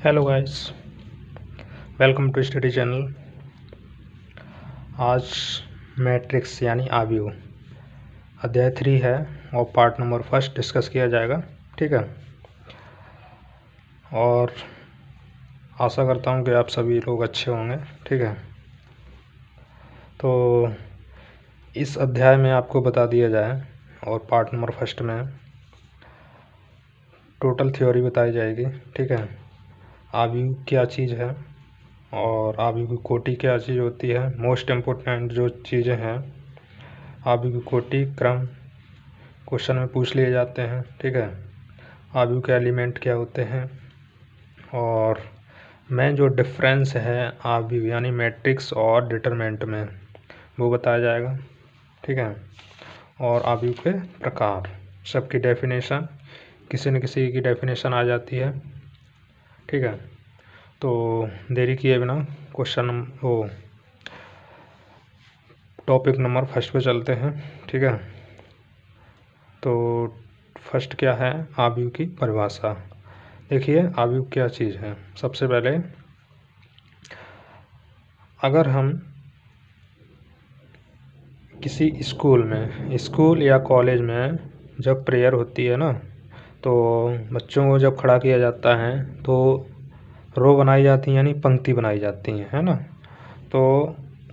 Hello guys, welcome to study channel. आज matrix यानी आव्यूह अध्याय 3 है और पार्ट नंबर 1 डिस्कस किया जाएगा। ठीक है, और आशा करता हूँ कि आप सभी लोग अच्छे होंगे। ठीक है, तो इस अध्याय में आपको बता दिया जाए और पार्ट नंबर 1 में टोटल थ्योरी बताई जाएगी। ठीक है, आव्यूह क्या चीज़ है और आव्यूह की कोटि क्या चीज़ होती है। मोस्ट इम्पोर्टेंट जो चीज़ें हैं, आव्यूह की कोटि क्रम क्वेश्चन में पूछ लिए जाते हैं। ठीक है, आव्यूह के एलिमेंट क्या होते हैं और मेन जो डिफरेंस है आव्यूह यानी मैट्रिक्स और डिटरमिनेंट में वो बताया जाएगा। ठीक है, और आव्यूह के प्रकार, सबकी डेफिनेशन, किसी न किसी की डेफिनेशन आ जाती है। ठीक है, तो देरी किए बिना टॉपिक नंबर 1 पे चलते हैं। ठीक है, तो फर्स्ट क्या है, आव्यूह की परिभाषा। देखिए आव्यूह क्या चीज़ है। सबसे पहले अगर हम किसी स्कूल या कॉलेज में जब प्रेयर होती है ना, तो बच्चों को जब खड़ा किया जाता है तो रो बनाई जाती है यानी पंक्ति बनाई जाती है ना। तो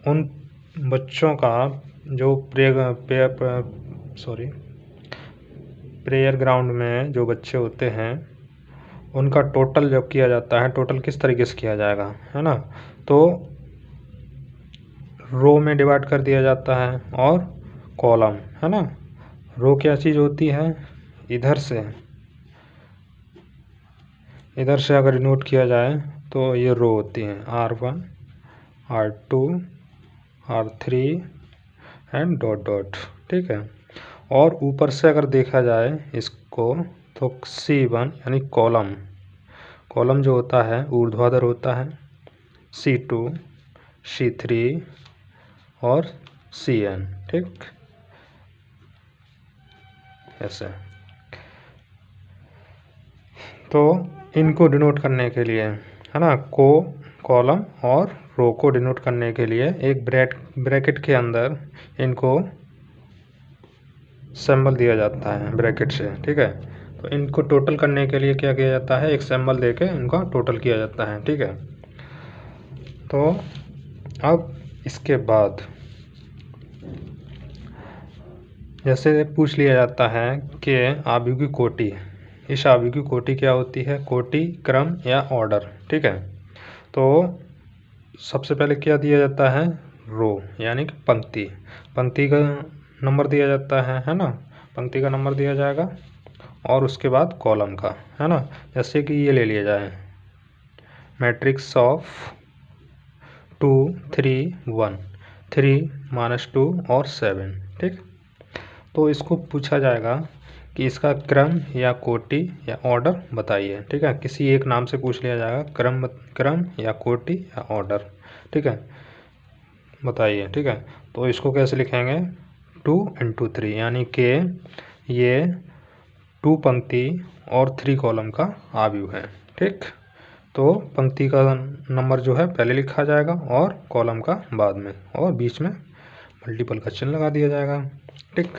उन बच्चों का जो प्रेयर ग्राउंड में जो बच्चे होते हैं उनका टोटल जब किया जाता है, टोटल किस तरीके से किया जाएगा है ना, तो रो में डिवाइड कर दिया जाता है और कॉलम है ना। रो क्या चीज़ होती है, इधर से अगर नोट किया जाए तो ये रो होती हैं R1 R2 R3 and dot dot. ठीक है, और ऊपर से अगर देखा जाए इसको तो C1 यानी कॉलम जो होता है ऊर्ध्वाधर होता है, C2 C3 और Cn। ठीक, ऐसे। तो इनको डिनोट करने के लिए है ना, कॉलम और रो को डिनोट करने के लिए एक ब्रैकेट के अंदर इनको सिंबल दिया जाता है ब्रैकेट से। ठीक है, तो इनको टोटल करने के लिए क्या किया जाता है, एक सिंबल देके इनका टोटल किया जाता है। ठीक है, तो अब इसके बाद जैसे पूछ लिया जाता है कि आव्यूह की कोटि, इस आव्यूह की कोटि क्या होती है, कोटि क्रम या ऑर्डर। ठीक है, तो सबसे पहले क्या दिया जाता है, रो यानी कि पंक्ति का नंबर दिया जाता है ना, पंक्ति का नंबर दिया जाएगा और उसके बाद कॉलम का है ना। जैसे कि ये ले लिया जाए मैट्रिक्स ऑफ 2 3 1, 3 -2 और 7। ठीक, तो इसको पूछा जाएगा कि इसका क्रम या कोटि या ऑर्डर बताइए। ठीक है, किसी एक नाम से पूछ लिया जाएगा, क्रम या कोटि या ऑर्डर। ठीक है, बताइए। ठीक है, तो इसको कैसे लिखेंगे, 2 × 3 यानी कि ये 2 पंक्ति और 3 कॉलम का आव्यूह है। ठीक, तो पंक्ति का नंबर जो है पहले लिखा जाएगा और कॉलम का बाद में, और बीच में मल्टीपल का चिन्ह लगा दिया जाएगा। ठीक,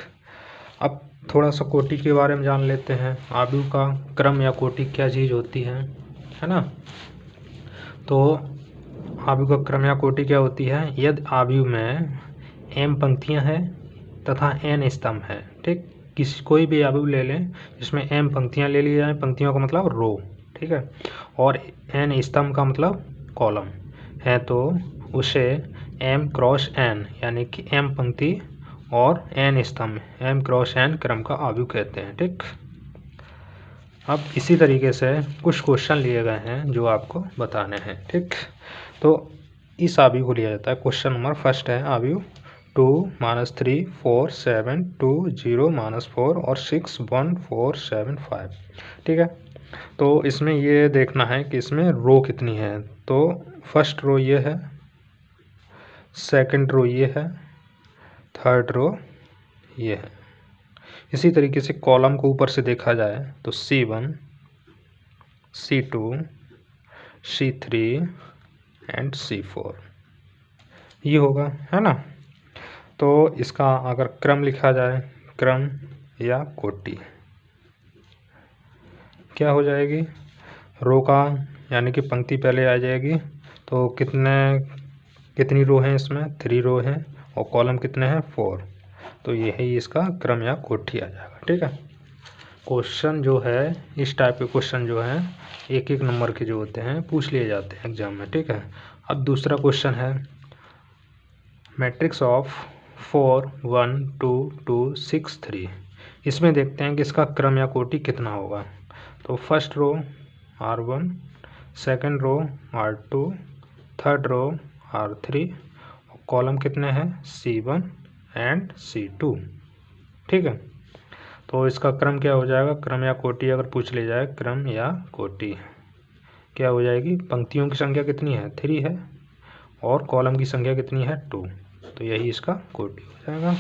अब थोड़ा सा कोटि के बारे में जान लेते हैं। आव्यूह का क्रम या कोटि क्या चीज़ होती है ना। तो आव्यूह का क्रम या कोटि क्या होती है, यदि आव्यूह में m पंक्तियां हैं तथा n स्तंभ है। ठीक, कोई भी आव्यूह ले लें जिसमें m पंक्तियां ले ली जाए, पंक्तियों का मतलब रो। ठीक है, और n स्तंभ का मतलब कॉलम है, तो उसे m × n यानी कि m पंक्ति और n स्तंभ, m × n क्रम का आव्यूह कहते हैं। ठीक, अब इसी तरीके से कुछ क्वेश्चन लिए गए हैं जो आपको बताने हैं। ठीक, तो इस आव्यूह को लिया जाता है, क्वेश्चन नंबर 1 है आव्यूह 2 -3 4 7 2 0 -4 और 6 1 4 7 5। ठीक है, तो इसमें ये देखना है कि इसमें रो कितनी है। तो फर्स्ट रो ये है, सेकंड रो ये है, थर्ड रो ये है। इसी तरीके से कॉलम को ऊपर से देखा जाए तो C1 C2 C3 and C4 ये होगा, है ना। तो इसका अगर क्रम लिखा जाए, क्रम या कोटि, क्या हो जाएगी, रो का यानी कि पंक्ति पहले आ जाएगी। तो कितनी रो हैं इसमें, 3 रो हैं, और कॉलम कितने हैं, 4। तो यही इसका क्रम या कोटि आ जाएगा, ठीक है। क्वेश्चन जो है, इस टाइप के क्वेश्चन जो हैं 1-1 नंबर के जो होते हैं पूछ लिए जाते हैं एग्जाम में, ठीक है। अब दूसरा क्वेश्चन है मैट्रिक्स ऑफ 4 1 2 2 6 3। इसमें देखते हैं कि इसका क्रम या कोटि कितना होगा। तो first row R1, second row R2, third row R3, column कितने हैं C1 एंड C2, ठीक है। तो इसका क्रम क्या हो जाएगा, क्रम या कोटि अगर पूछ ले जाए, क्रम या कोटि क्या हो जाएगी, पंक्तियों की संख्या कितनी है, 3 है, और कॉलम की संख्या कितनी है, 2। तो यही इसका कोटि हो जाएगा।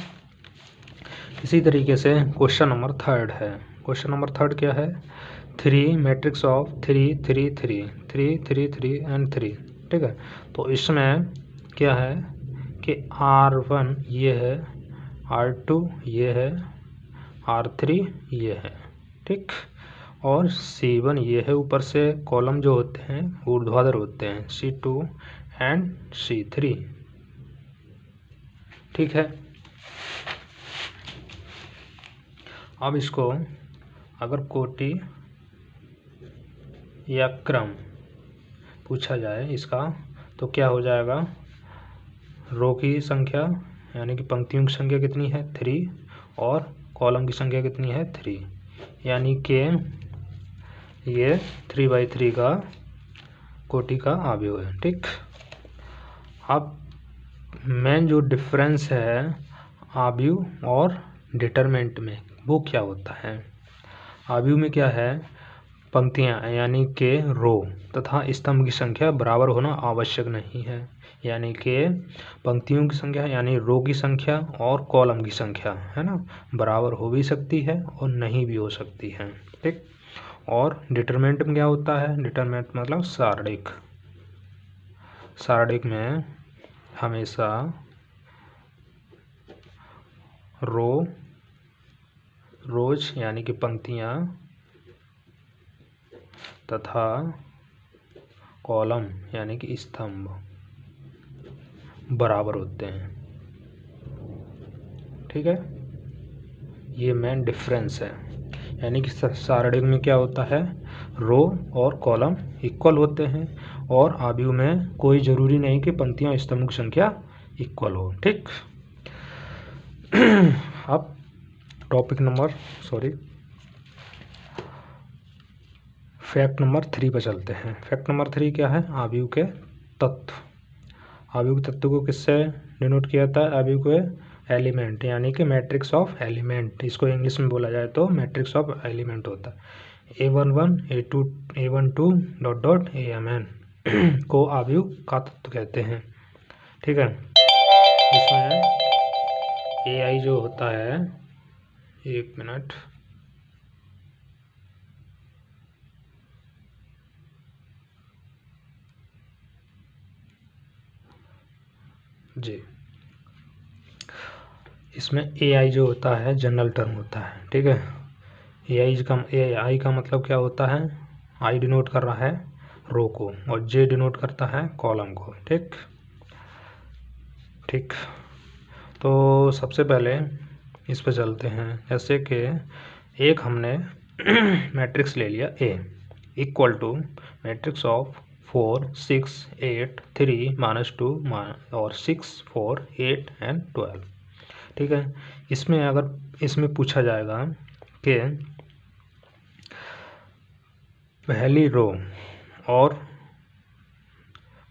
इसी तरीके से क्वेश्चन नंबर 3 है। क्वेश्चन नंबर 3 क्या है, 3 मैट्रिक्स ऑफ 3 3 3 3 3 3 एंड 3, ठीक है। तो इसमें क्या है कि R1 ये है, R2 ये है, R3 ये है, ठीक, और C1 ये है। ऊपर से कॉलम जो होते हैं ऊर्ध्वाधर होते हैं, C2 एंड C3, ठीक है। अब इसको अगर कोटि या क्रम पूछा जाए इसका, तो क्या हो जाएगा, रो की संख्या यानी कि पंक्तियों की संख्या कितनी है, 3, और कॉलम की संख्या कितनी है, 3, यानी कि ये 3/3 का कोटि का अवयव है, ठीक। अब मेन जो डिफरेंस है अवयव और डिटरमिनेंट में, वो क्या होता है। अवयव में क्या है, पंक्तियां यानी कि रो तथा स्तंभ की संख्या बराबर होना आवश्यक नहीं है। यानी कि पंक्तियों की संख्या यानी रो की संख्या और कॉलम की संख्या, है ना, बराबर हो भी सकती है और नहीं भी हो सकती है, ठीक। और डिटरमिनेंट में क्या होता है, डिटरमिनेंट मतलब सारणिक। सारणिक में हमेशा रोज यानी कि पंक्तियां तथा कॉलम यानी कि स्तंभ बराबर होते हैं, ठीक है। ये मेन डिफरेंस है। यानी कि सारणिक में क्या होता है, रो और कॉलम इक्वल होते हैं, और अवयव में कोई ज़रूरी नहीं कि पंक्तियां स्तंभ की संख्या इक्वल हो, ठीक। अब फैक्ट नंबर 3 पर चलते हैं। फैक्ट नंबर 3 क्या है, अवयव के तत्व। अवयव के तत्व को किससे डिनोट किया जाता है, अवयव के एलिमेंट यानी कि मैट्रिक्स ऑफ एलिमेंट। इसको इंग्लिश में बोला जाए तो मैट्रिक्स ऑफ एलिमेंट होता है। A11 A2 A12 ... AMN को अवयव का तत्व कहते हैं, ठीक है। इसमें AI जो होता है, 1 मिनट, जी, इसमें AI जो होता है जनरल टर्म होता है, ठीक है। AI का मतलब क्या होता है, I डिनोट कर रहा है रो को और J डिनोट करता है कॉलम को, ठीक। तो सबसे पहले इस पर चलते हैं। जैसे कि एक हमने मैट्रिक्स ले लिया A equal to matrix of 4 6 8 3 -2 और 6 4 8 एंड 12, ठीक है। इसमें पूछा जाएगा कि पहली रो और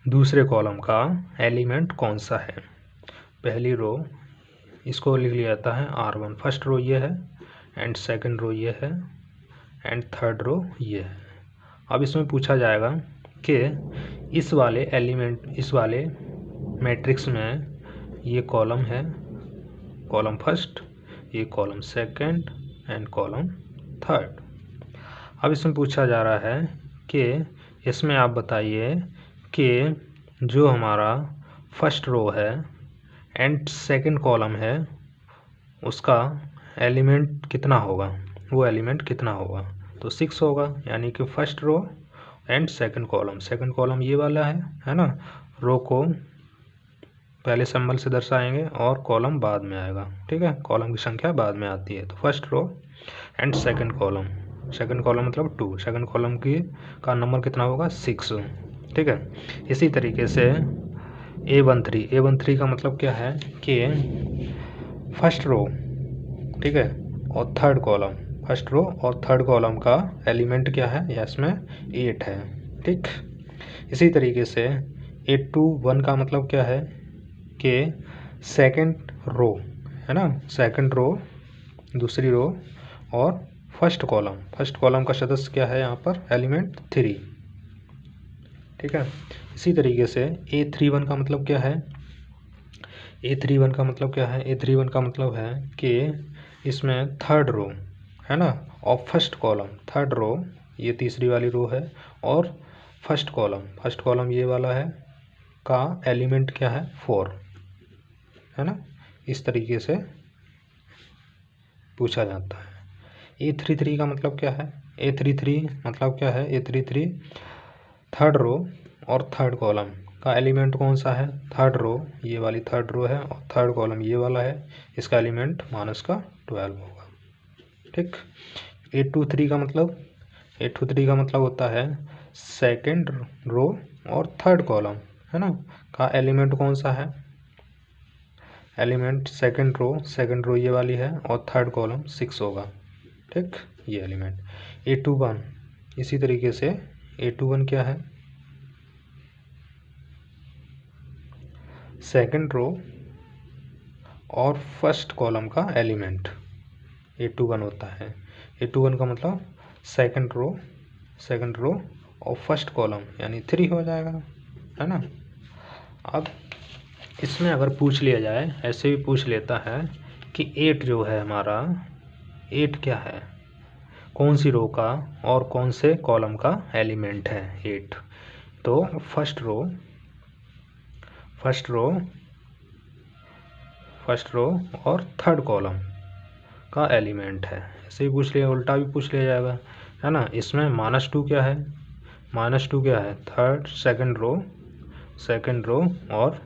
दूसरे कॉलम का एलिमेंट कौन सा है। पहली रो इसको लिख लिया जाता है R1, फर्स्ट रो ये है, एंड सेकंड रो ये है, एंड थर्ड रो ये है। अब इसमें पूछा जाएगा कि इस वाले मैट्रिक्स में ये कॉलम है, कॉलम फर्स्ट, ये column second and column third. अब इसमें पूछा जा रहा है कि इसमें आप बताइए कि जो हमारा फर्स्ट रो है एंड सेकंड कॉलम है उसका एलिमेंट कितना होगा, वो एलिमेंट कितना होगा, तो 6 होगा। यानी कि first row and second column ये वाला है ना। रो को पहले सिंबल से दर्शाएंगे और कॉलम बाद में आएगा, ठीक है, कॉलम की संख्या बाद में आती है। तो first row and second column मतलब 2, सेकंड कॉलम की का नंबर कितना होगा 6, ठीक है। इसी तरीके से A13 का मतलब क्या है कि फर्स्ट रो, ठीक है, और थर्ड कॉलम, फर्स्ट रो और थर्ड कॉलम का एलिमेंट क्या है, या इसमें 8 है, ठीक। इसी तरीके से A21 का मतलब क्या है कि सेकंड रो है ना, सेकंड रो, दूसरी रो और फर्स्ट कॉलम का सदस्य क्या है यहाँ पर, एलिमेंट 3, ठीक है। इसी तरीके से A31 का मतलब क्या है, A31 का मतलब क्या है, A31 का मतलब है कि इसमें थर्ड रो है ना और फर्स्ट कॉलम, थर्ड रो ये तीसरी वाली रो है और फर्स्ट कॉलम ये वाला है का एलिमेंट क्या है 4, है ना। इस तरीके से पूछा जाता है। A33 का मतलब क्या है, A33 मतलब क्या है, A33 थर्ड रो और थर्ड कॉलम का एलिमेंट कौन सा है, थर्ड रो, ये वाली थर्ड रो है और थर्ड कॉलम ये वाला है, इसका एलिमेंट माइनस का 12 होगा, ठीक। A23 का मतलब होता है सेकंड रो और थर्ड कॉलम है ना का एलिमेंट कौन सा है, एलिमेंट सेकंड रो ये वाली है और थर्ड कॉलम 6 होगा, ठीक, ये एलिमेंट। A21 इसी तरीके से A21 क्या है, सेकंड रो और फर्स्ट कॉलम का एलिमेंट A21 होता है। A21 का मतलब सेकंड रो और फर्स्ट कॉलम यानी 3 हो जाएगा, है ना। अब इसमें अगर पूछ लिया जाए, ऐसे भी पूछ लेता है कि 8 जो है हमारा, 8 क्या है, कौन सी रो का और कौन से कॉलम का एलिमेंट है 8, तो फर्स्ट रो और थर्ड कॉलम का एलिमेंट है। ऐसे ही पूछ लिया, उल्टा भी पूछ लिया जाएगा, है ना। इसमें -2 क्या है, -2 क्या है, थर्ड सेकंड रो और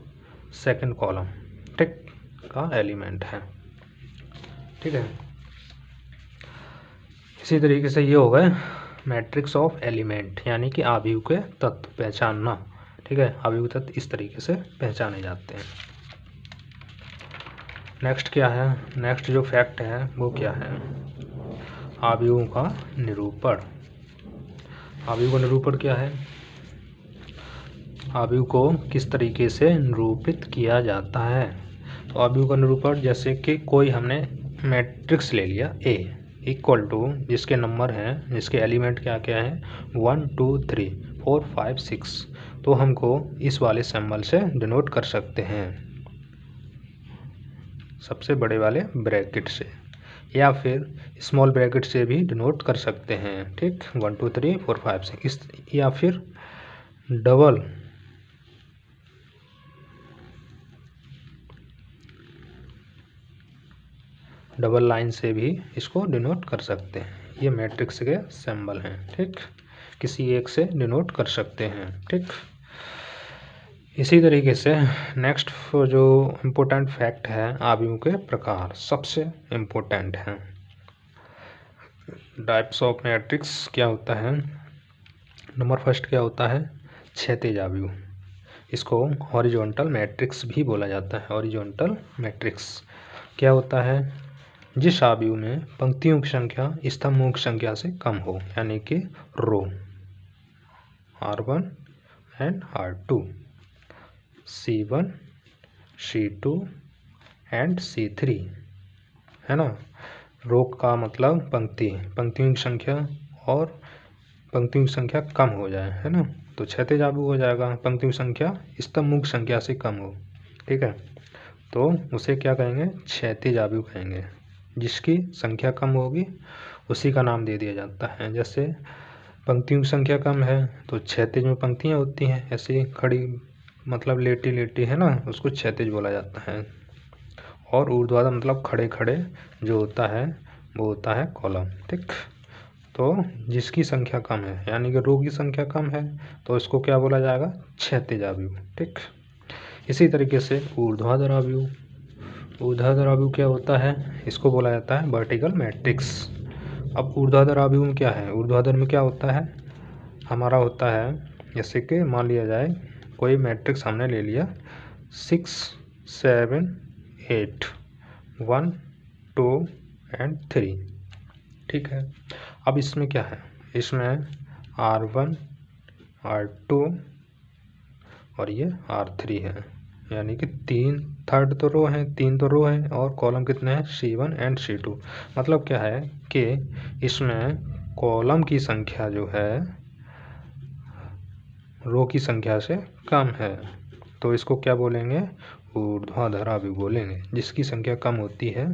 सेकंड कॉलम, ठीक, का एलिमेंट है, ठीक है। इसी तरीके से ये हो गए मैट्रिक्स ऑफ एलिमेंट, यानी कि आव्यूह के तत्व पहचानना, ठीक है। आव्यूह के तत्व इस तरीके से पहचाने जाते हैं। नेक्स्ट क्या है, नेक्स्ट जो फैक्ट है वो क्या है, आव्यूहों का निरूपण। आव्यूह का निरूपण क्या है, आव्यूह को किस तरीके से निरूपित किया जाता है। तो आव्यूह का निरूपण, जैसे कि कोई हमने मैट्रिक्स ले लिया A इक्वल टू जिसके नंबर हैं, जिसके एलिमेंट क्या क्या हैं 1 2 3 4 5 6, तो हमको इस वाले सिंबल से डिनोट कर सकते हैं, सबसे बड़े वाले ब्रैकेट से, या फिर स्मॉल ब्रैकेट से भी डिनोट कर सकते हैं, ठीक, 1 2 3 4 5 6, या फिर डबल लाइन से भी इसको डिनोट कर सकते हैं। ये मैट्रिक्स के सिंबल हैं, ठीक, किसी एक से डिनोट कर सकते हैं, ठीक। इसी तरीके से नेक्स्ट जो इम्पोर्टेंट फैक्ट है, आव्यूह के प्रकार सबसे इम्पोर्टेंट है। टाइप्स ऑफ मैट्रिक्स क्या होता है, नंबर फर्स्ट क्या होता है, क्षैतिज आव्यूह, इसको हॉरिजॉन्टल मैट्रिक्स भी बोला जाता है। हॉरिजॉन्टल मैट्रिक्स क्या होता है, जिस आव्यूह में पंक्तियों की संख्या स्तंभों की संख्या से कम हो, यानी कि रो R1 and R2, C1 C2 and C3, है ना। रो का मतलब पंक्तियों की संख्या, और पंक्तियों की संख्या कम हो जाए, है ना, तो क्षैतिज आव्यूह हो जाएगा। पंक्तियों की संख्या स्तंभों की संख्या से कम हो, ठीक है, तो उसे क्या कहेंगे, क्षैतिज आव्यूह कहेंगे। जिसकी संख्या कम होगी उसी का नाम दे दिया जाता है। जैसे पंक्तियों की संख्या कम है तो क्षैतिज में पंक्तियाँ होती हैं, ऐसे खड़ी मतलब लेटी लेटी है ना, उसको क्षैतिज बोला जाता है। और ऊर्ध्वाधर मतलब खड़े खड़े जो होता है वो होता है कॉलम। ठीक, तो जिसकी संख्या कम है यानी कि रो की संख्या कम है तो इसको क्या बोला जाएगा, क्षैतिज आव्यूह। ठीक, इसी तरीके से ऊर्ध्वाधर आव्यूह, ऊर्ध्वाधर आव्यूह क्या होता है, इसको बोला जाता है वर्टिकल मैट्रिक्स। अब ऊर्ध्वाधर आव्यूह में क्या है, ऊर्ध्वाधर में क्या होता है, हमारा होता है जैसे कि मान लिया जाए कोई मैट्रिक्स हमने ले लिया 6 7 8 1 2 एंड 3। ठीक है, अब इसमें क्या है, इसमें R1 R2 और ये R3 है, यानी कि 3 तो रो हैं, 3 तो रो हैं और कॉलम कितने हैं, C1 एंड C2। मतलब क्या है कि इसमें कॉलम की संख्या जो है रो की संख्या से कम है, तो इसको क्या बोलेंगे, ऊर्ध्वाधर आव्यूह बोलेंगे। जिसकी संख्या कम होती है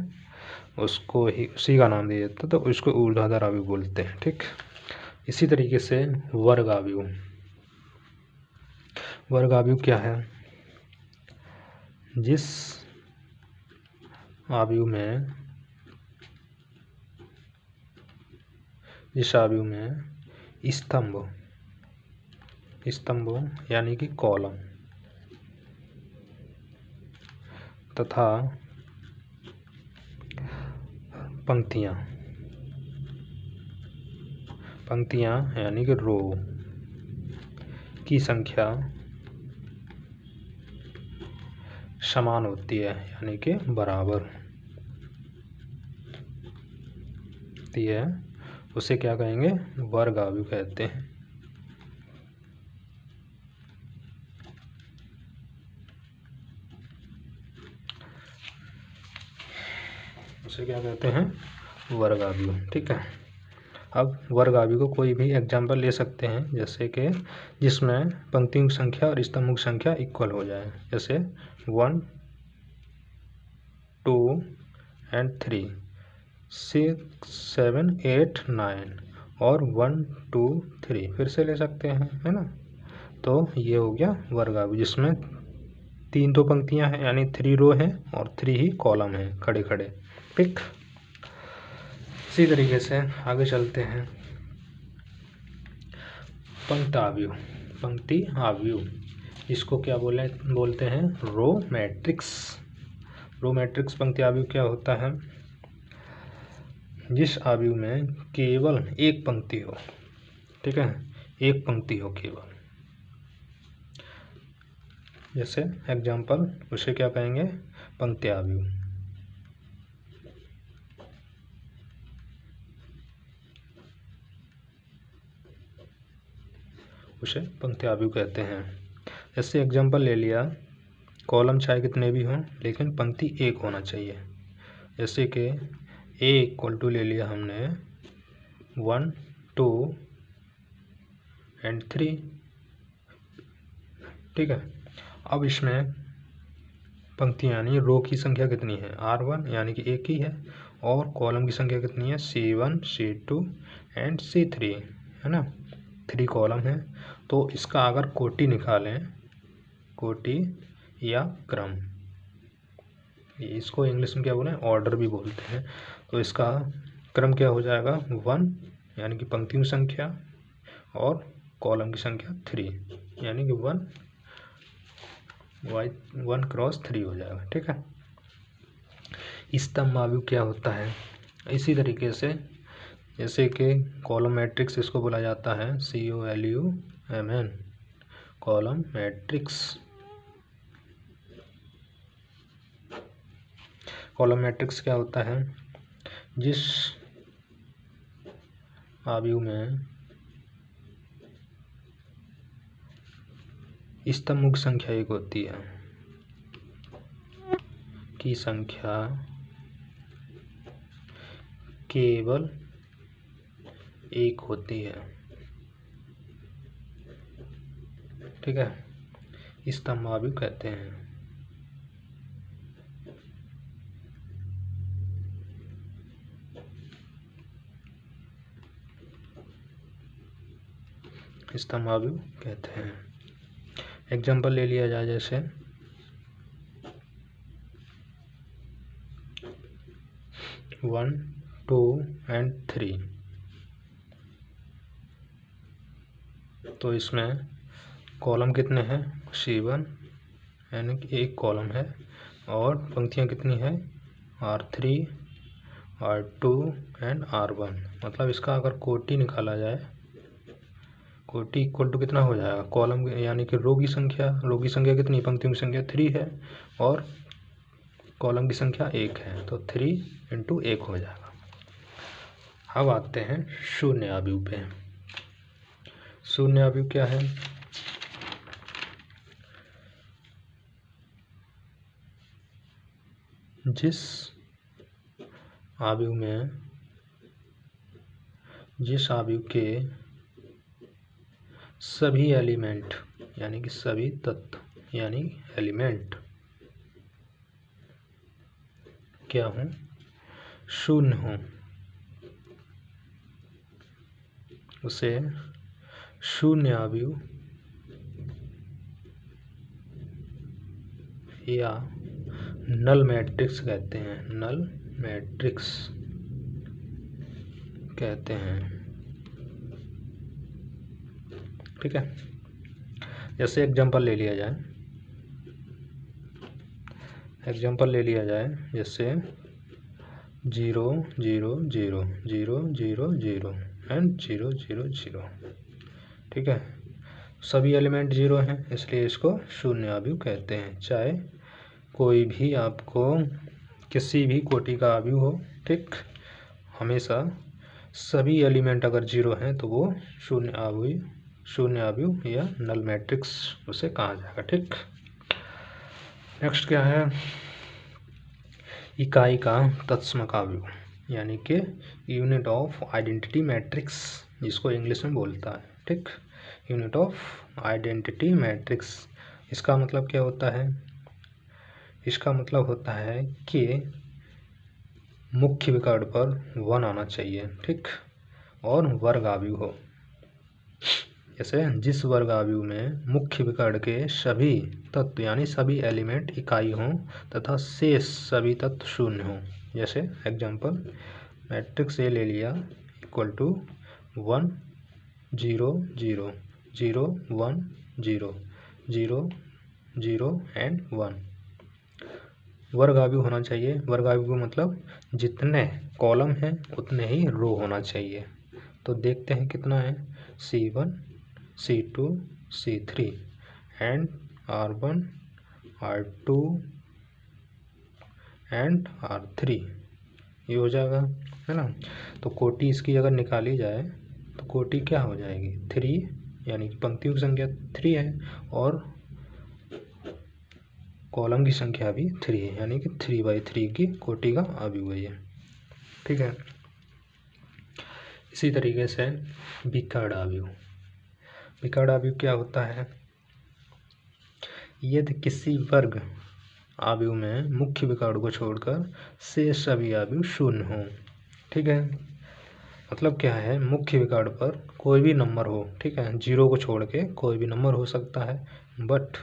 उसको ही उसी का नाम दिया जाता है, तो उसको ऊर्ध्वाधर आव्यूह बोलते हैं। ठीक, इसी तरीके से वर्ग आव्यूह, वर्ग आव्यूह क्या है, जिस आव्यूह में स्तंभ यानी कि कॉलम तथा पंक्तियाँ यानी कि रो की संख्या समान होती है यानी कि बराबर होती है, उसे क्या कहेंगे, वर्ग आव्यूह कहते हैं। उसे क्या कहते हैं, वर्ग आव्यूह। ठीक है, अब वर्ग आव्यूह को कोई भी एग्जाम्पल ले सकते हैं, जैसे कि जिसमें पंक्तियों की संख्या और स्तंभों की संख्या इक्वल हो जाए, जैसे 1 2 एंड 3 6 7 8 9 और 1 2 3 फिर से ले सकते हैं, है ना। तो ये हो गया वर्ग आव्यूह, जिसमें 3 तो पंक्तियां हैं यानी 3 रो हैं और 3 ही कॉलम हैं खड़े खड़े। ठीक, इसी तरीके से आगे चलते हैं, पंक्ति आव्यूह, इसको क्या बोलते हैं, रो मैट्रिक्स। रो मैट्रिक्स पंक्ति आव्यूह क्या होता है, जिस आव्यूह में केवल एक पंक्ति हो। ठीक है, एक पंक्ति हो केवल, जैसे एग्जाम्पल उसे क्या कहेंगे, पंक्ति आव्यूह। उसे पंक्ति आव्यूह कहते हैं। जैसे एग्जाम्पल ले लिया, कॉलम चाहे कितने भी हों लेकिन पंक्ति एक होना चाहिए, जैसे कि A = ले लिया हमने 1 2 एंड 3। ठीक है, अब इसमें पंक्तियाँ यानी रो की संख्या कितनी है, R1 यानी कि एक ही है, और कॉलम की संख्या कितनी है, C1 C2 एंड C3, है ना, 3 कॉलम है। तो इसका अगर कोटि निकालें, कोटि या क्रम, इसको इंग्लिश में क्या बोलें, ऑर्डर भी बोलते हैं, तो इसका क्रम क्या हो जाएगा, 1 यानी कि पंक्तियों की संख्या और कॉलम की संख्या 3 यानी कि 1 क्रॉस 3 हो जाएगा। ठीक है, स्तंभ आव्यूह क्या होता है, इसी तरीके से जैसे कि कॉलम मैट्रिक्स इसको बोला जाता है COLUMN, column matrix. Column matrix क्या होता है, जिस आव्यूह में स्तंभों की संख्या एक होती है, की संख्या केवल एक होती है। ठीक है, स्तंभ आव्यूह कहते हैं। स्तंभावयव कहते हैं। एग्जाम्पल ले लिया जाए जैसे 1, 2 एंड 3। तो इसमें कॉलम कितने हैं? C1 यानी कि एक कॉलम है, और पंक्तियां कितनी है? R3, R2 and R1। मतलब इसका अगर कोटि निकाला जाए, कोटि इक्वल टू कितना हो जाएगा? कॉलम यानी कि रो की संख्या कितनी? पंक्तियों की संख्या 3 है और कॉलम की संख्या 1 है, तो 3 × 1 हो जाएगा। अब आते हैं शून्य आव्यूह पे। शून्य आव्यूह क्या है? जिस आव्यूह के सभी एलिमेंट यानी कि सभी तत्व यानी एलिमेंट क्या हों? शून्य हों, उसे शून्य आव्यूह या नल मैट्रिक्स कहते हैं। नल मैट्रिक्स कहते हैं, ठीक है। जैसे एग्जाम्पल ले लिया जाए, जैसे 0 0 0 0 0 0 एंड 0 0 0, ठीक है। सभी एलिमेंट 0 हैं, इसलिए इसको शून्य आव्यूह कहते हैं। चाहे कोई भी आपको किसी भी कोटि का आव्यूह हो, ठीक, हमेशा सभी एलिमेंट अगर 0 हैं तो वो शून्य आव्यूह या नल मैट्रिक्स उसे कहा जाएगा, ठीक। नेक्स्ट क्या है? इकाई का तत्समक आव्यूह यानी कि यूनिट ऑफ आइडेंटिटी मैट्रिक्स, जिसको इंग्लिश में बोलता है, ठीक। यूनिट ऑफ आइडेंटिटी मैट्रिक्स, इसका मतलब क्या होता है? इसका मतलब होता है कि मुख्य विकर्ण पर 1 आना चाहिए, ठीक, और वर्ग आव्यूह हो। जैसे जिस वर्ग आव्यूह में मुख्य विकर्ण के सभी तत्व यानी सभी एलिमेंट इकाई हों तथा शेष सभी तत्व शून्य हों। जैसे एग्जाम्पल मैट्रिक्स ए ले लिया, इक्वल टू 1 0 0 0 1 0 0 0 एंड 1। वर्ग आव्यूह होना चाहिए। वर्ग आव्यूह मतलब जितने कॉलम हैं उतने ही रो होना चाहिए। तो देखते हैं कितना है? C1 C2 C3 and R1 R2 and R3, ये हो जाएगा, है ना। तो कोटि इसकी अगर निकाली जाए तो कोटि क्या हो जाएगी? 3, यानी कि पंक्तियों की संख्या 3 है और कॉलम की संख्या भी 3 है, यानी कि 3/3 की कोटि का आव्यूह है ये, ठीक है। इसी तरीके से विकर्ण आव्यूह। विकर्ण आव्यूह क्या होता है? यदि किसी वर्ग आव्यूह में मुख्य विकर्ण को छोड़कर शेष सभी आव्यूह शून्य हों, ठीक है। मतलब क्या है? मुख्य विकर्ण पर कोई भी नंबर हो, ठीक है, 0 को छोड़ के कोई भी नंबर हो सकता है, बट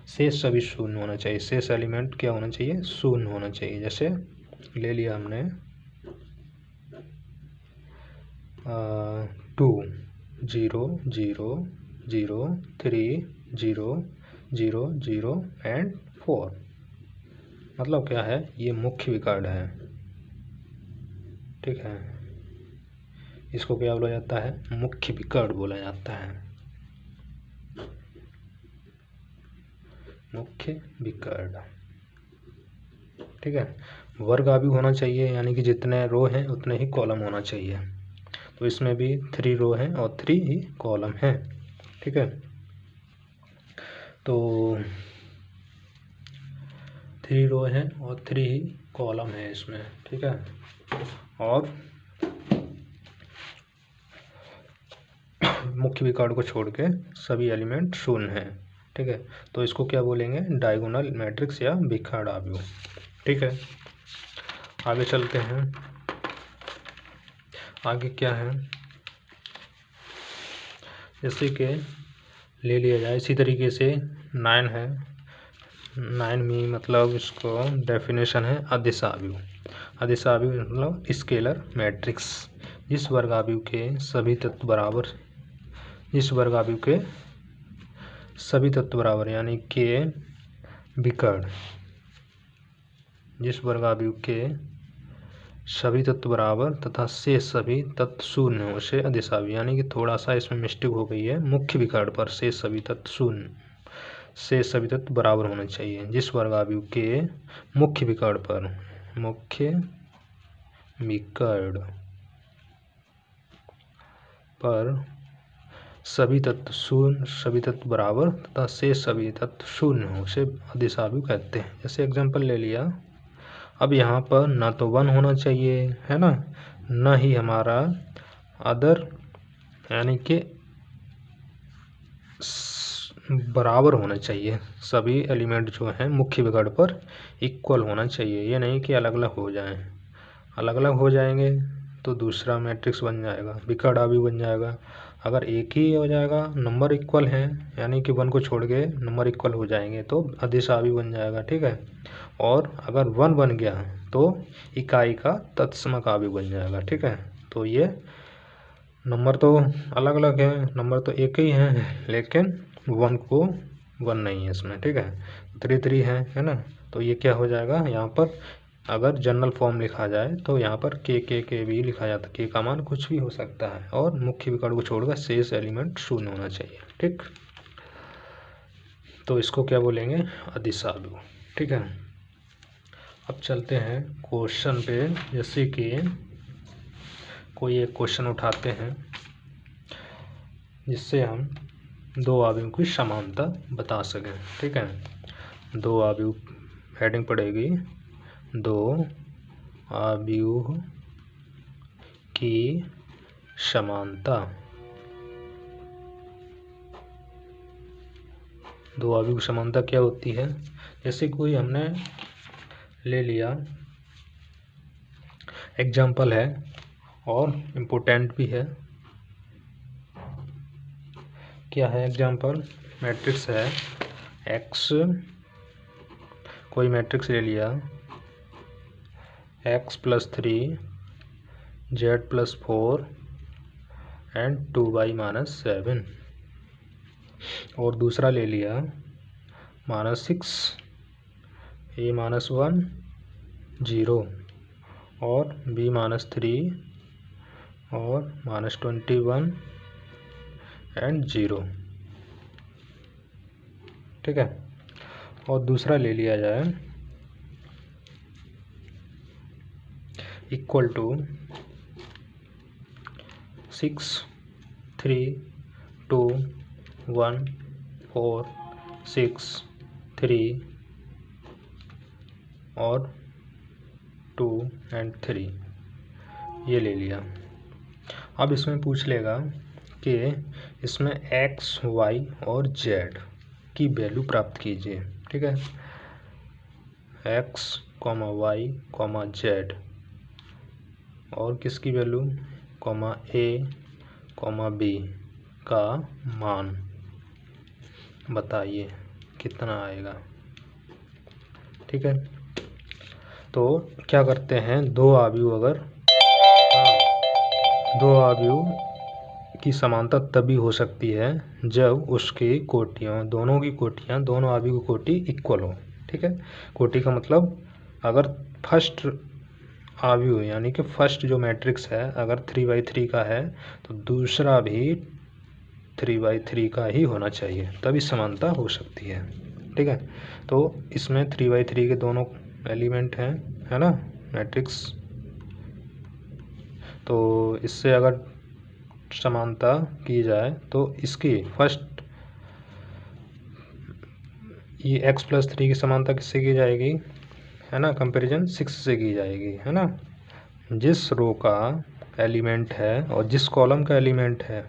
शेष सभी शून्य होना चाहिए। शेष एलिमेंट क्या होना चाहिए? शून्य होना चाहिए। जैसे ले लिया हमने 2 0 0 0 3 0 0 0 एंड 4। मतलब क्या है? ये मुख्य विकर्ण है, ठीक है। इसको क्या बोला जाता है? मुख्य विकर्ण बोला जाता है, मुख्य विकर्ण, ठीक है। वर्ग आव्यूह होना चाहिए, यानी कि जितने रो हैं उतने ही कॉलम होना चाहिए। तो इसमें भी 3 रो हैं और 3 ही कॉलम हैं, ठीक है। तो 3 रो हैं और 3 ही कॉलम है इसमें, ठीक है। और मुख्य विकर्ण को छोड़ के सभी एलिमेंट शून्य हैं, ठीक है। तो इसको क्या बोलेंगे? डायगोनल मैट्रिक्स या विकर्ण आव्यूह, ठीक है। आगे चलते हैं। आगे क्या है? जैसे कि ले लिया जाए इसी तरीके से 9 है। 9 में मतलब इसको डेफिनेशन है अदिश आव्यूह। अदिश आव्यूह मतलब स्केलर मैट्रिक्स जिस वर्ग आव्यूह के सभी तत्व बराबर, जिस वर्ग आव्यूह के सभी तत्व बराबर यानी के विकर्ण, जिस वर्ग आव्यूह के सभी तत्व बराबर तथा शेष सभी तत्व शून्य हो उसे अदिश आव्यूह। यानी कि थोड़ा सा इसमें मिस्टेक हो गई है, मुख्य विकर्ण पर शेष सभी तत्व शून्य, शेष सभी तत्व बराबर होने चाहिए। जिस वर्ग आव्यूह के मुख्य विकर्ण पर, मुख्य विकर्ण पर सभी तत्व शून्य, सभी तत्व बराबर तथा शेष सभी तत्व शून्य हो उसे अदिश आव्यूह कहते हैं। जैसे एग्जांपल ले लिया, अब यहाँ पर ना तो 1 होना चाहिए है ना, न ही हमारा अदर यानी कि बराबर होना चाहिए। सभी एलिमेंट जो हैं मुख्य विकर्ण पर इक्वल होना चाहिए, ये नहीं कि अलग अलग हो जाएं। अलग अलग हो जाएंगे तो दूसरा मैट्रिक्स बन जाएगा, विकर्ण आव्यूह बन जाएगा। अगर एक ही हो जाएगा, नंबर इक्वल हैं यानी कि 1 को छोड़ के नंबर इक्वल हो जाएंगे तो अदिश आव्यूह बन जाएगा, ठीक है। और अगर 1 बन गया तो इकाई का तत्समक आव्यूह बन जाएगा, ठीक है। तो ये नंबर तो अलग अलग है, नंबर तो एक ही है लेकिन 1 को 1 नहीं है इसमें, ठीक है। 3 3 है ना। तो ये क्या हो जाएगा, यहाँ पर अगर जनरल फॉर्म लिखा जाए तो यहाँ पर के भी लिखा जाता है। के का मान कुछ भी हो सकता है और मुख्य विकर्ण को छोड़कर शेष एलिमेंट शून्य होना चाहिए, ठीक। तो इसको क्या बोलेंगे, अदिश आव्यूह, ठीक है। अब चलते हैं क्वेश्चन पे। जैसे कि कोई एक क्वेश्चन उठाते हैं जिससे हम दो आव्यूह की समानता बता सकें, ठीक है। दो आव्यूह हेडिंग पड़ेगी, दो आव्यूह की समानता। दो आव्यूह की समानता क्या होती है। जैसे कोई हमने ले लिया, एग्जाम्पल है और इम्पोर्टेंट भी है। क्या है एग्जाम्पल, मैट्रिक्स है एक्स, कोई मैट्रिक्स ले लिया x+3 z+4 एंड 2y-7, और दूसरा ले लिया -6 a-1 0 और b-3 और -21 एंड 0, ठीक है। और दूसरा ले लिया जाए इक्वल टू 6 3 2 1 4 6 3 और 2 एंड 3, ये ले लिया। अब इसमें पूछ लेगा कि इसमें x, y और z की वैल्यू प्राप्त कीजिए, ठीक है। x, y, z और किसकी वैल्यू, a, b का मान बताइए कितना आएगा, ठीक है। तो क्या करते हैं, दो आव्यूह की समानता तभी हो सकती है जब उसकी कोटियों, दोनों की कोटियाँ, दोनों आव्यूह की कोटि इक्वल हो, ठीक है। कोटि का मतलब अगर फर्स्ट आव्यूह यानी कि फर्स्ट जो मैट्रिक्स है अगर 3/3 का है तो दूसरा भी 3/3 का ही होना चाहिए, तभी समानता हो सकती है, ठीक है। तो इसमें 3/3 के दोनों एलिमेंट हैं, है ना, मैट्रिक्स। तो इससे अगर समानता की जाए तो इसकी फर्स्ट ये x+3 की समानता किससे की जाएगी, है ना, कंपैरिजन 6 से की जाएगी, है ना। जिस रो का एलिमेंट है और जिस कॉलम का एलिमेंट है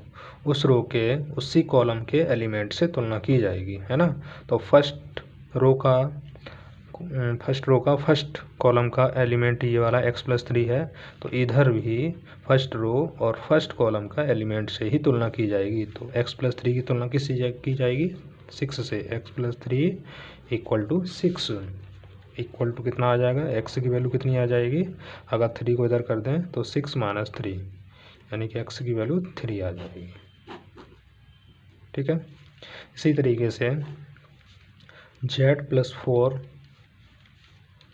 उस रो के उसी कॉलम के एलिमेंट से तुलना की जाएगी, है ना। तो फर्स्ट रो का फर्स्ट रो का फर्स्ट कॉलम का एलिमेंट ये वाला x+3 है, तो इधर भी फर्स्ट रो और फर्स्ट कॉलम का एलिमेंट से ही तुलना की जाएगी। तो x+3 की तुलना किससे की जाएगी? 6 से। x+3 = 6 इक्वल टू कितना आ जाएगा? x की वैल्यू कितनी आ जाएगी? अगर 3 को इधर कर दें तो 6 - 3 यानी कि x की वैल्यू 3 आ जाएगी। ठीक है, इसी तरीके से z+4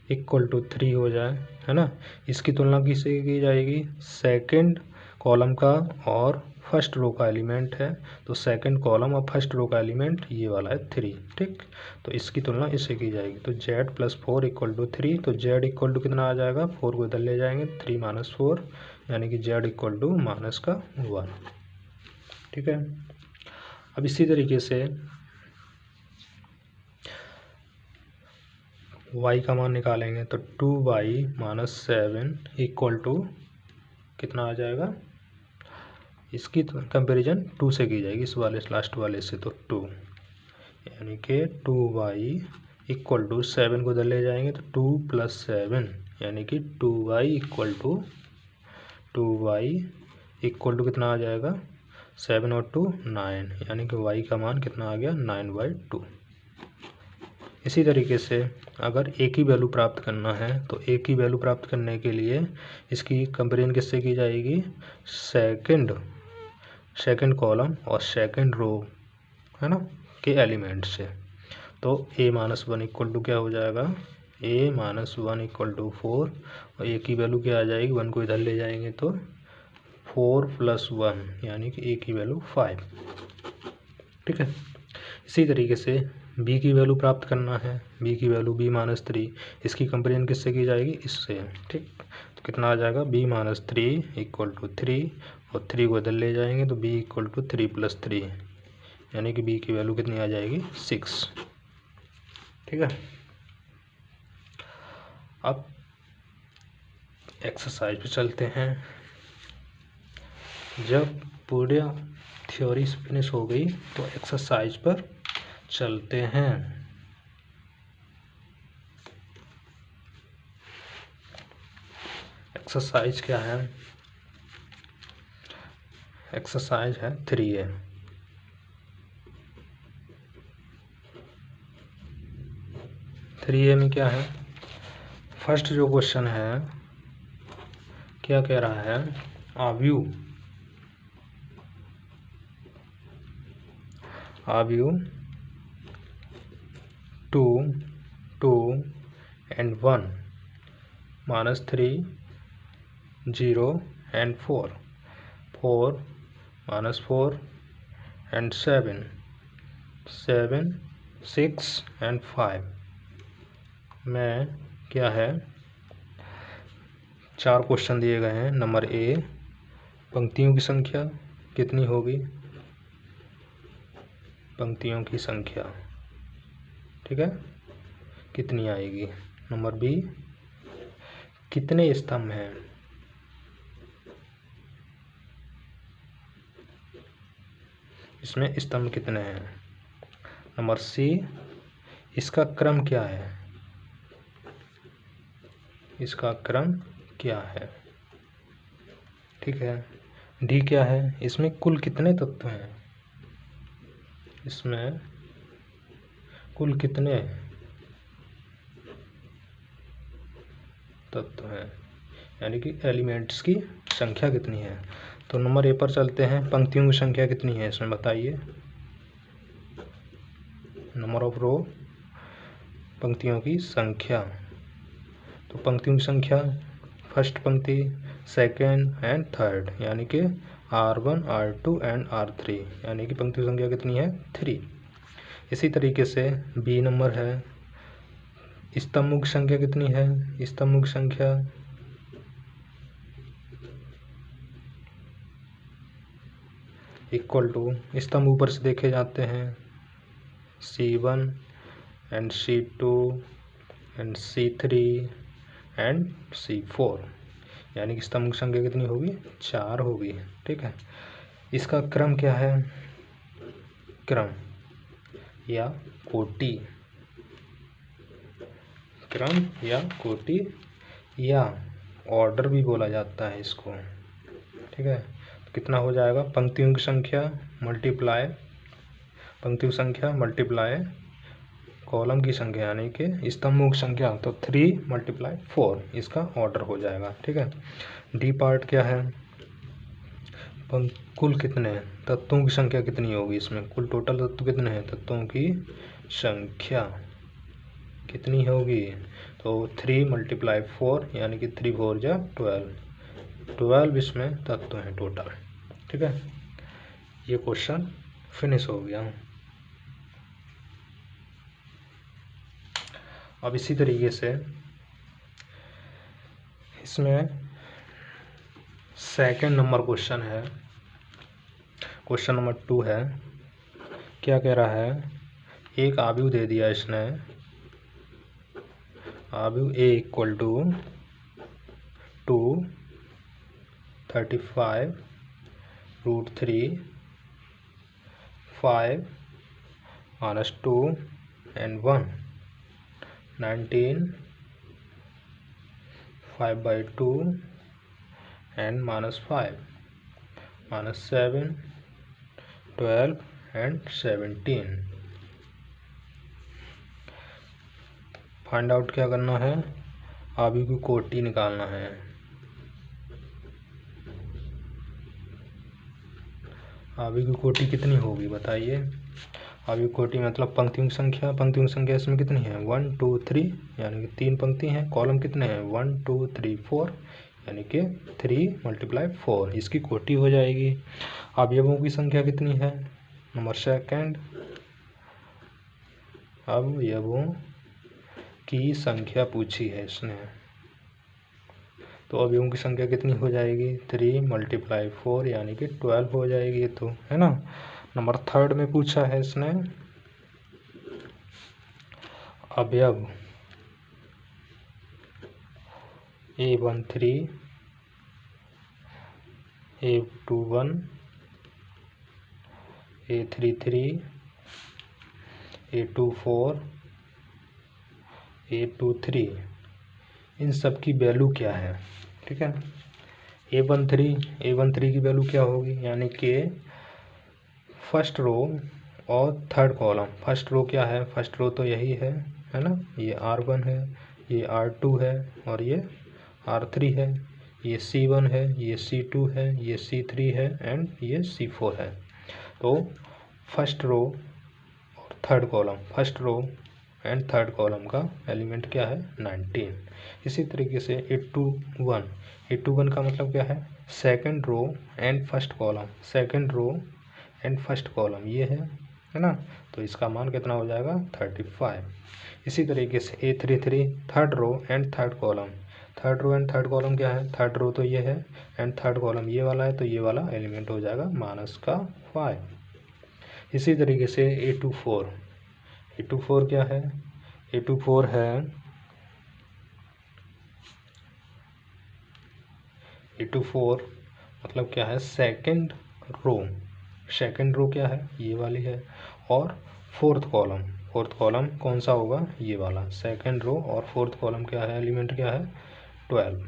= 3 हो जाए, है ना। इसकी तुलना किससे की जाएगी? सेकंड कॉलम का और फर्स्ट रो का एलिमेंट है, तो सेकंड कॉलम और फर्स्ट रो का एलिमेंट ये वाला है 3। ठीक, तो इसकी तुलना इससे की जाएगी। तो z+4 = 3, तो z इक्वल टू कितना आ जाएगा? 4 को इधर ले जाएंगे, 3 - 4 यानी कि z इक्वल टू -1। ठीक है, अब इसी तरीके से y का मान निकालेंगे, तो 2y - 7 इक्वल टू कितना आ जाएगा? इसकी कंपैरिजन 2 से की जाएगी, इस वाले लास्ट वाले से, तो 2 यानी कि 2y = 7 को इधर ले जाएंगे तो 2 + 7 यानी कि 2y इक्वल टू कितना आ जाएगा? 7 और 2 9 यानी कि y का मान कितना आ गया? 9/2। इसी तरीके से अगर a की वैल्यू प्राप्त करना है, तो a की वैल्यू प्राप्त करने के लिए इसकी कंपेरिजन किससे की जाएगी? सेकंड कॉलम और सेकंड रो, है ना, के एलिमेंट से। तो a - 1 इक्वल टू क्या हो जाएगा? a - 1 = 4 और a की वैल्यू क्या आ जाएगी? 1 को इधर ले जाएंगे तो 4 + 1 यानी कि a की वैल्यू 5। ठीक है, इसी तरीके से b की वैल्यू प्राप्त करना है, b की वैल्यू b - 3, इसकी कंपेरिजन किससे की जाएगी? इससे। ठीक, तो कितना आ जाएगा? b - 3 = 3 और 3 को इधर ले जाएंगे तो b = 3 + 3 यानी कि b की वैल्यू कितनी आ जाएगी? 6। ठीक है, अब एक्सरसाइज पे चलते हैं। जब पूरा थ्योरी फिनिश हो गई तो एक्सरसाइज पर चलते हैं। एक्सरसाइज क्या है? एक्सरसाइज है 3A। में क्या है? फर्स्ट जो क्वेश्चन है क्या कह रहा है? आव्यू 2, 2 and 1 -3, 0 and 4, 4 - 4 and 7, 7, 6 and 5 में क्या है? 4 क्वेश्चन दिए गए हैं। नंबर ए, पंक्तियों की संख्या कितनी होगी? पंक्तियों की संख्या, ठीक है, कितनी आएगी? नंबर बी, कितने स्तंभ हैं? इसमें स्तंभ कितने हैं? नंबर सी, इसका क्रम क्या है? इसका क्रम क्या है? ठीक है, डी क्या है? इसमें कुल कितने तत्व हैं? इसमें कुल कितने तत्व हैं यानी कि एलिमेंट्स की संख्या कितनी है? तो नंबर ए पर चलते हैं। पंक्तियों की संख्या कितनी है इसमें बताइए? नंबर ऑफ रो, पंक्तियों की संख्या। तो पंक्तियों की संख्या फर्स्ट पंक्ति, सेकेंड एंड थर्ड यानी कि R1, R2 एंड R3 यानी कि पंक्ति संख्या कितनी है? 3। इसी तरीके से बी नंबर है, स्तंभों की संख्या कितनी है? स्तंभों की संख्या इक्वल टू, स्तंभ ऊपर से देखे जाते हैं, C1 and C2 and C3 and C4 यानी कि स्तंभ की संख्या कितनी होगी? 4 होगी। ठीक है, इसका क्रम क्या है? क्रम या कोटि क्रम या कोटि या ऑर्डर भी बोला जाता है इसको, ठीक है। तो कितना हो जाएगा, पंक्तियों की संख्या मल्टीप्लाई कॉलम की संख्या यानी कि स्तंभों की संख्या, तो 3 × 4 इसका ऑर्डर हो जाएगा, ठीक है। डी पार्ट क्या है, कुल कितने तत्वों की संख्या कितनी होगी इसमें, कुल टोटल तत्व कितने हैं, तत्वों की संख्या कितनी होगी, तो 3 × 4 यानी कि 3 × 4 = 12 इसमें तत्व हैं टोटल, ठीक है। ये क्वेश्चन फिनिश हो गया। अब इसी तरीके से इसमें सेकंड नंबर क्वेश्चन है, क्वेश्चन नंबर 2 है। क्या कह रहा है, एक आव्यूह दे दिया इसने, आव्यूह A = 2 35√3 5 - 2 and 1 19 5/2 and -5 -7 12 and 17। Find out क्या करना है, आव्यूह की कोटि निकालना है। आव्यूह की कोटि कितनी होगी बताइए। आव्यूह की कोटि मतलब पंक्तियों की संख्या इसमें कितनी है, 1 2 3 यानी कि 3 पंक्ति हैं। कॉलम कितने हैं, 1 2 3 4 यानी कि 3 × 4 इसकी कोटि हो जाएगी। अवयवों की संख्या कितनी है, नंबर सेकंड, अवयवों की संख्या पूछी है इसने, तो अवयवों की संख्या कितनी हो जाएगी, 3 × 4 यानी कि 12 हो जाएगी, ये तो है ना। नंबर थर्ड में पूछा है इसने, अवयव A13 A21 A33 A24 A23 इन सब की वैल्यू क्या है, ठीक है। A13 की वैल्यू क्या होगी, यानी कि फर्स्ट रो और थर्ड कॉलम। फर्स्ट रो क्या है, फर्स्ट रो तो यही है ना, ये R1 है, ये R2 है और ये R3 है, ये C1 है, ये C2 है, ये C3 है एंड ये C4 है। तो फर्स्ट रो और third column, first row and third column का एलिमेंट क्या है, 19। इसी तरीके से A21 का मतलब क्या है, second row and first column, second row and first column ये है ना, तो इसका मान कितना हो जाएगा, 35। इसी तरीके से A33 third row and third column, third row and third column क्या है, थर्ड रो तो ये है एंड थर्ड कॉलम ये वाला है, तो ये वाला एलिमेंट हो जाएगा -5। इसी तरीके से A24 क्या है, A24 है, A24 मतलब क्या है, सेकंड रो क्या है, ये वाली है, और फोर्थ कॉलम कौन सा होगा, ये वाला। सेकंड रो और फोर्थ कॉलम क्या है, एलिमेंट क्या है, 12।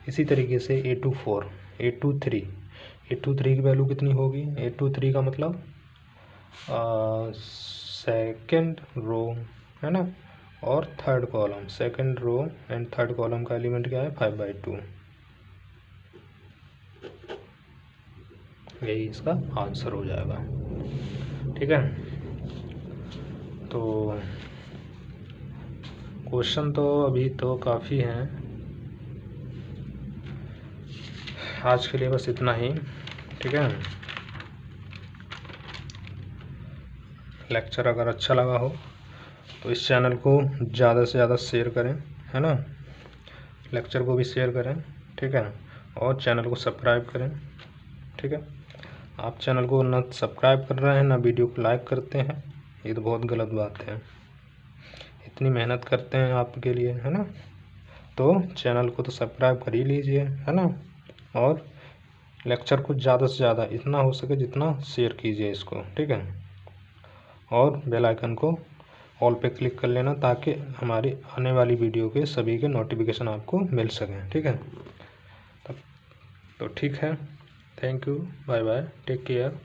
इसी तरीके से A23 की वैल्यू कितनी होगी, A23 का मतलब सेकंड रो है ना, और third column, second row and third column का एलिमेंट क्या है, 5/2। यही इसका आंसर हो जाएगा, ठीक है। तो क्वेश्चन तो अभी तो काफ़ी हैं, आज के लिए बस इतना ही, ठीक है। लेक्चर अगर अच्छा लगा हो तो इस चैनल को ज़्यादा से ज़्यादा शेयर करें, है ना, लेक्चर को भी शेयर करें, ठीक है, और चैनल को सब्सक्राइब करें, ठीक है। आप चैनल को ना सब्सक्राइब कर रहे हैं ना वीडियो को लाइक करते हैं, ये तो बहुत गलत बात है। इतनी मेहनत करते हैं आपके लिए, है ना, तो चैनल को तो सब्सक्राइब कर ही लीजिए, है ना, और लेक्चर को ज़्यादा से ज़्यादा इतना हो सके जितना शेयर कीजिए इसको, ठीक है, और बेल आइकन को ऑल पे क्लिक कर लेना ताकि हमारी आने वाली वीडियो के सभी के नोटिफिकेशन आपको मिल सकें। ठीक है, तो ठीक है, thank you, bye bye, take care.